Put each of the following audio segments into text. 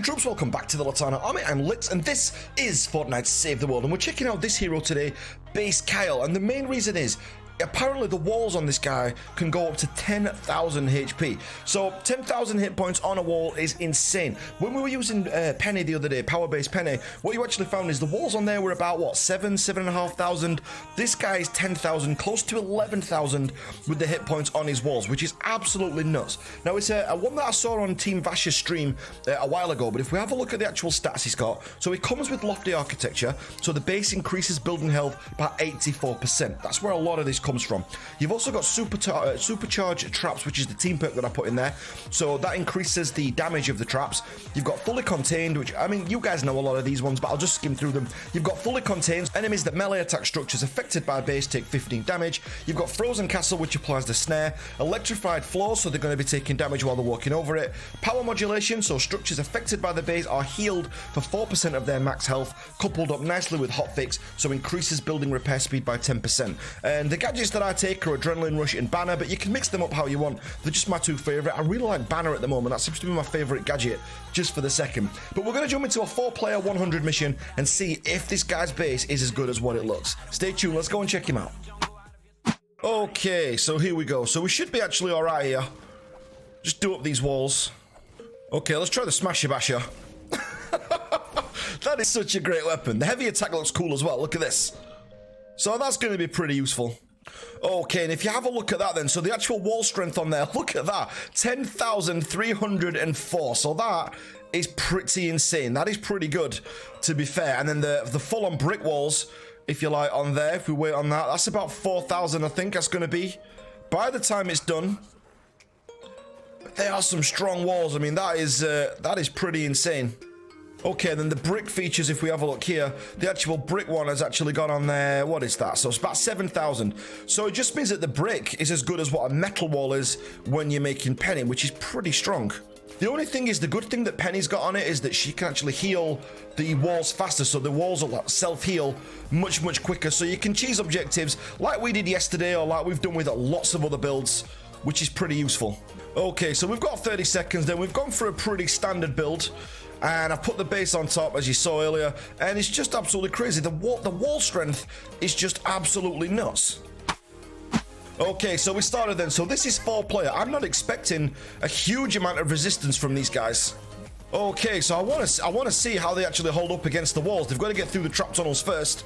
Alright troops, welcome back to the Litanah Army. I'm Lit, and this is Fortnite Save the World, and we're checking out this hero today, b.a.s.e Kyle, and the main reason is apparently the walls on this guy can go up to 10,000 HP. So 10,000 hit points on a wall is insane. When we were using Penny the other day, power-based Penny, what you actually found is the walls on there were about, what, 7,500? This guy is 10,000, close to 11,000 with the hit points on his walls, which is absolutely nuts. Now, it's a one that I saw on Team Vash's stream a while ago, but if we have a look at the actual stats he's got, so he comes with lofty architecture, so the base increases building health by 84%. That's where a lot of this comes from. You've also got supercharged traps, which is the team perk that I put in there, so that increases the damage of the traps. You've got fully contained, which, I mean, you guys know a lot of these ones, but I'll just skim through them. You've got fully contained. Enemies that melee attack structures affected by base take 15 damage. You've got frozen castle, which applies the snare. Electrified floors, so they're going to be taking damage while they're walking over it. Power modulation, so structures affected by the base are healed for 4% of their max health, coupled up nicely with hotfix, so increases building repair speed by 10%. And the gadgets that I take are Adrenaline Rush and Banner, but you can mix them up how you want. They're just my two favorite. I really like Banner at the moment. That seems to be my favorite gadget just for the second. But we're going to jump into a 4-player 100 mission and see if this guy's base is as good as what it looks. Stay tuned. Let's go and check him out. Okay, so here we go. So we should be actually all right here. Just do up these walls. Okay, let's try the Smasher Basher. That is such a great weapon. The heavy attack looks cool as well. Look at this. So that's going to be pretty useful. Okay, and if you have a look at that then, so the actual wall strength on there, look at that, 10,304. So that is pretty insane. That is pretty good, to be fair. And then the full-on brick walls, if you like, on there, if we wait on that, that's about 4,000, I think that's going to be. By the time it's done, they are some strong walls. I mean, that is pretty insane. Okay, then the brick features, if we have a look here, the actual brick one has actually gone on there. What is that? So it's about 7,000. So it just means that the brick is as good as what a metal wall is when you're making Penny, which is pretty strong. The only thing is, the good thing that Penny's got on it is that she can actually heal the walls faster, so the walls will self-heal much quicker, so you can cheese objectives like we did yesterday, or like we've done with lots of other builds, which is pretty useful. Okay, so we've got 30 seconds then. We've gone for a pretty standard build, and I've put the base on top, as you saw earlier, and it's just absolutely crazy. The wall strength is just absolutely nuts. Okay, so we started then. So this is 4-player. I'm not expecting a huge amount of resistance from these guys. Okay, so I want to see how they actually hold up against the walls. They've got to get through the trap tunnels first.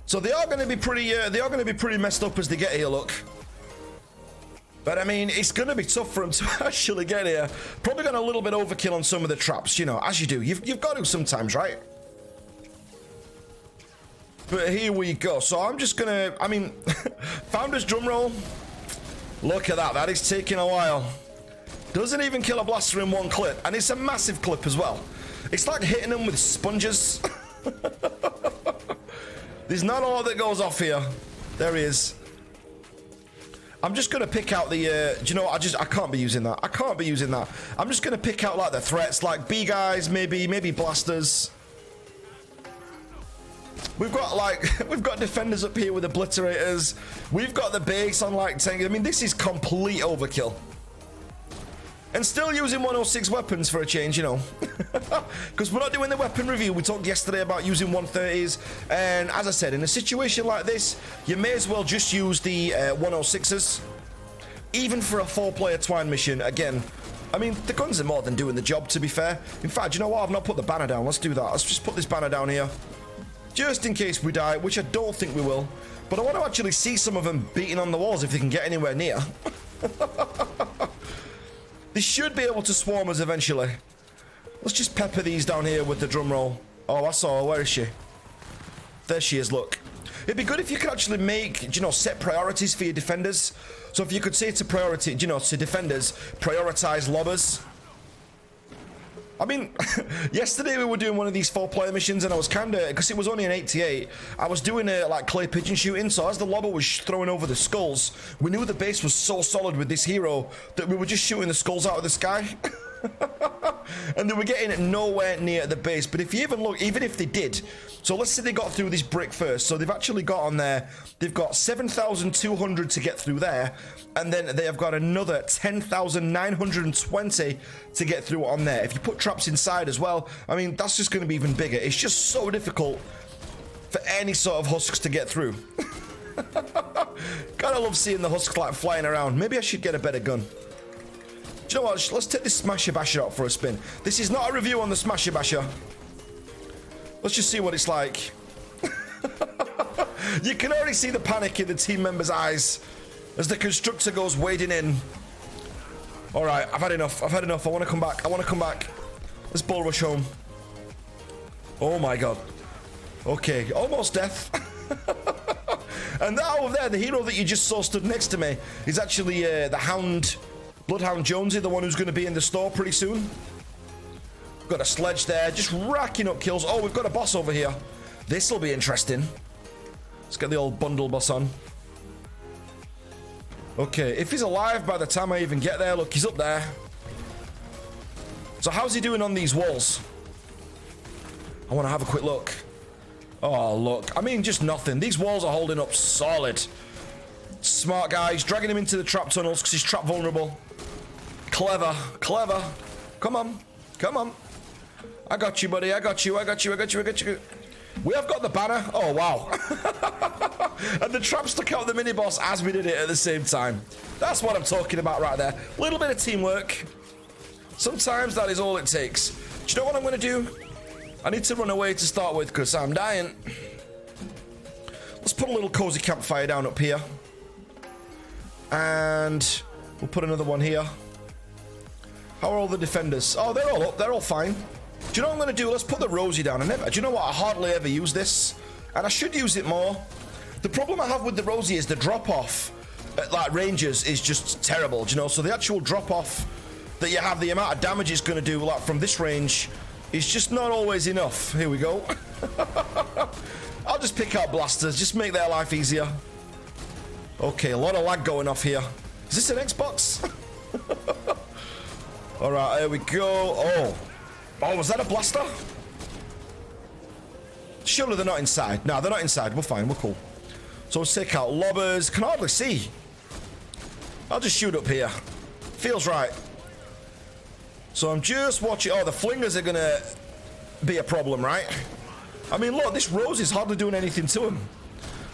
So they are going to be pretty messed up as they get here, look. But I mean, it's going to be tough for them to actually get here. Probably got a little bit overkill on some of the traps, you know, as you do. You've got to sometimes, right? But here we go. So I'm just going to, I mean, Founder's drum roll. Look at that. That is taking a while. Doesn't even kill a blaster in one clip. And it's a massive clip as well. It's like hitting them with sponges. There's not a lot that goes off here. There he is. I'm just gonna pick out the, do you know what, I can't be using that. I can't be using that. I'm just gonna pick out like the threats, like B guys, maybe blasters. We've got like, we've got defenders up here with obliterators. We've got the base on like 10. I mean, this is complete overkill. And still using 106 weapons for a change, you know. Because we're not doing the weapon review. We talked yesterday about using 130s. And as I said, in a situation like this, you may as well just use the 106s. Even for a 4-player twine mission, again, I mean, the guns are more than doing the job, to be fair. In fact, you know what? I've not put the banner down. Let's do that. Let's just put this banner down here. Just in case we die, which I don't think we will. But I want to actually see some of them beating on the walls if they can get anywhere near. They should be able to swarm us eventually. Let's just pepper these down here with the drum roll. Oh, I saw her. Where is she? There she is, look. It'd be good if you could actually make, you know, set priorities for your defenders. So if you could say to priority, you know, to defenders, prioritize lobbers. I mean, yesterday we were doing one of these 4-player missions, and I was kind of, because it was only an 88, I was doing like clay pigeon shooting, so as the lobber was throwing over the skulls, we knew the base was so solid with this hero that we were just shooting the skulls out of the sky. And they were getting nowhere near the base. But if you even look, even if they did, so let's say they got through this brick first. So they've actually got on there, they've got 7,200 to get through there. And then they have got another 10,920 to get through on there. If you put traps inside as well, I mean, that's just going to be even bigger. It's just so difficult for any sort of husks to get through. Gotta love seeing the husks like flying around. Maybe I should get a better gun. Do you know what? Let's take this MACHINIST out for a spin. This is not a review on the MACHINIST. Let's just see what it's like. You can already see the panic in the team members' eyes as the Constructor goes wading in. All right, I've had enough. I've had enough. I want to come back. I want to come back. Let's bull rush home. Oh my God. Okay, almost death. And that over there, the hero that you just saw stood next to me, is actually the Hound, Bloodhound Jonesy, the one who's going to be in the store pretty soon. Got a sledge there, just racking up kills. Oh, we've got a boss over here. This will be interesting. Let's get the old bundle boss on. Okay, if he's alive by the time I even get there, look, he's up there. So how's he doing on these walls? I want to have a quick look. Oh, look. I mean, just nothing. These walls are holding up solid. Smart guy. He's dragging him into the trap tunnels because he's trap vulnerable. Clever. Clever. Come on. Come on. I got you, buddy. I got you. I got you. I got you. I got you. We have got the banner. Oh, wow. And the trap stuck out the mini-boss as we did it at the same time. That's what I'm talking about right there. A little bit of teamwork. Sometimes that is all it takes. Do you know what I'm going to do? I need to run away to start with because I'm dying. Let's put a little cozy campfire down up here. And we'll put another one here. How are all the defenders? Oh, they're all up. They're all fine. Do you know what I'm going to do? Let's put the Rosie down. Do you know what? I hardly ever use this. And I should use it more. The problem I have with the Rosie is the drop-off at like ranges is just terrible. Do you know? So the actual drop-off that you have, the amount of damage it's going to do like from this range, it's just not always enough. Here we go. I'll just pick out blasters. Just make their life easier. Okay, a lot of lag going off here. Is this an Xbox? All right, here we go. Oh, was that a blaster? Surely they're not inside. No, they're not inside. We're fine. We're cool. So let's take out lobbers. Can hardly see. I'll just shoot up here. Feels right. So I'm just watching. Oh, the flingers are gonna be a problem, right? I mean, look, this Rose is hardly doing anything to him.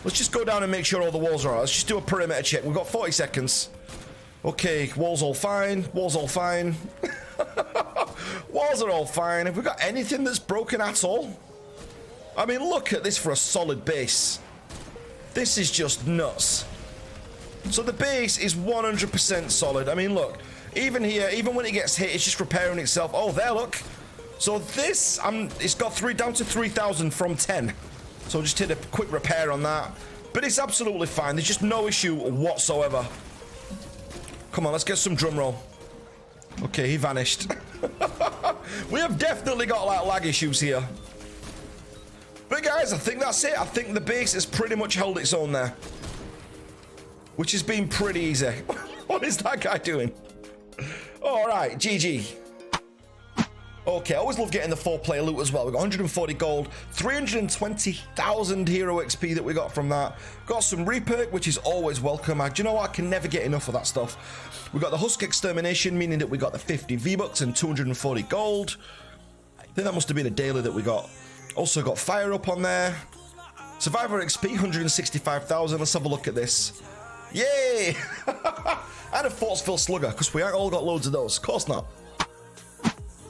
Let's just go down and make sure all the walls are out. Let's just do a perimeter check. We've got 40 seconds. Okay, walls all fine. Walls all fine. Walls are all fine. Have we got anything that's broken at all? I mean, look at this for a solid base. This is just nuts. So the base is 100% solid. I mean, look. Even here, even when it gets hit, it's just repairing itself. Oh, there, look. So this, it's got down to 3,000 from 10. So just hit a quick repair on that. But it's absolutely fine. There's just no issue whatsoever. Come on, let's get some drum roll. Okay, he vanished. We have definitely got like lag issues here. But guys, I think that's it. I think the base has pretty much held its own there. Which has been pretty easy. What is that guy doing? All right, GG. Okay, I always love getting the 4-player loot as well. We got 140 gold, 320,000 hero XP that we got from that. Got some reperk, which is always welcome. Do you know what? I can never get enough of that stuff. We got the Husk Extermination, meaning that we got the 50 V-Bucks and 240 gold. I think that must have been a daily that we got. Also got Fire up on there. Survivor XP, 165,000. Let's have a look at this. Yay! And a Forceful Slugger, because we ain't all got loads of those. Of course not.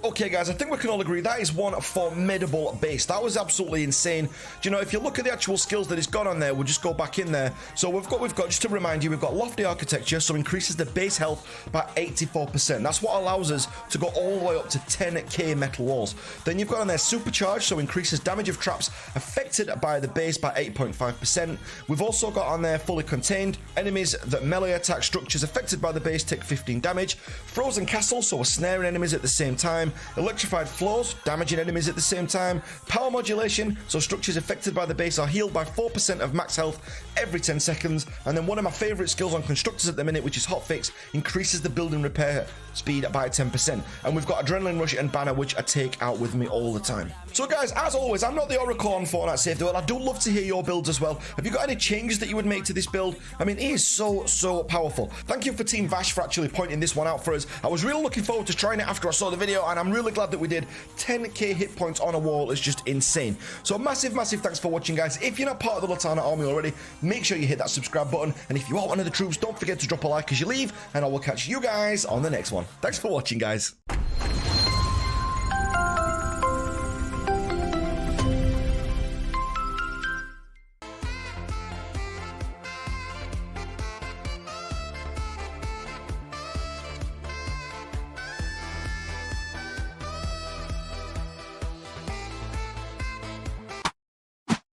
Okay, guys, I think we can all agree that is one formidable base. That was absolutely insane. Do you know, if you look at the actual skills that it's got on there, we'll just go back in there. So we've got, just to remind you, we've got Lofty Architecture, so increases the base health by 84%. That's what allows us to go all the way up to 10k metal walls. Then you've got on there Supercharge, so increases damage of traps affected by the base by 8.5%. We've also got on there Fully Contained. Enemies that melee attack structures affected by the base take 15 damage. Frozen Castle, so we're snaring enemies at the same time. electrified floors, damaging enemies at the same time, power modulation, so structures affected by the base are healed by 4% of max health every 10 seconds, and then one of my favorite skills on constructors at the minute, which is hotfix, increases the building repair speed by 10%, and we've got adrenaline rush and banner, which I take out with me all the time. So guys, as always, I'm not the oracle on Fortnite Save the World. I do love to hear your builds as well. Have you got any changes that you would make to this build? I mean, it is so powerful. Thank you for Team Vash for actually pointing this one out for us. I was really looking forward to trying it after I saw the video, and I'm really glad that we did. 10k hit points on a wall is just insane. So massive thanks for watching, guys. If you're not part of the Litanah army already, make sure you hit that subscribe button, and if you are one of the troops, don't forget to drop a like as you leave, and I will catch you guys on the next one. Thanks for watching, guys.